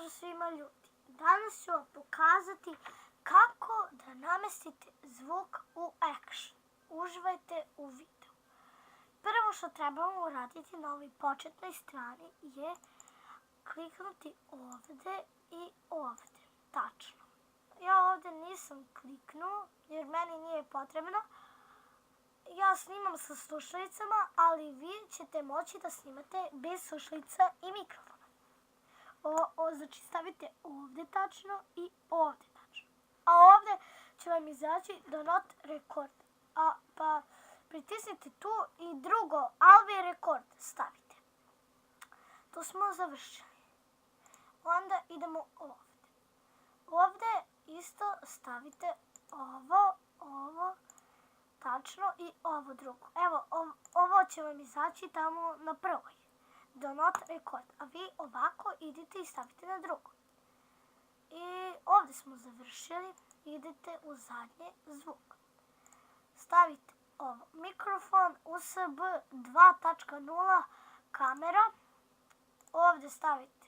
pozdrav svima ljudi. Danas ću vam pokazati kako da namestite zvuk u action. Uživajte u videu. Prvo što trebamo uraditi na ovoj početnoj strani je kliknuti ovdje i ovdje. Tačno. Ja ovdje nisam kliknuo jer meni nije potrebno. Ja snimam sa slušalicama, ali vi ćete moći da snimate bez slušalica i mikrofona. Znači stavite ovdje tačno i ovdje tačno. A ovdje će vam izaći do not record. Pa pritisnite tu i drugo, albi record stavite. To smo završili. Onda idemo ovdje. Ovdje isto stavite ovo tačno i ovo drugo. Evo, ovo će vam izaći tamo na prvoj. Do not record. A vi ovako idete i stavite na drugo. I ovdje smo završili. Idete u zadnje zvuk. Stavite ovo. Mikrofon USB 2.0 kamera. Ovdje stavite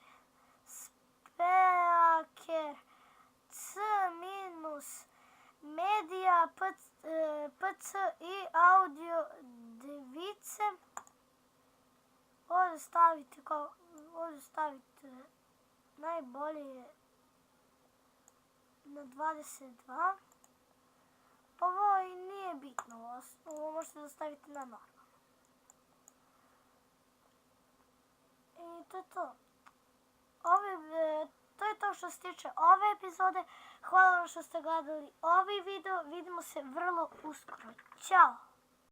speaker C- media PC i audio device. Ovdje stavite najbolje na 22. Ovo i nije bitno, ovo možete da stavite na normalno. I to je to. To je to što se tiče ove epizode. Hvala vam što ste gledali ovaj video. Vidimo se vrlo uskoro. Ćao!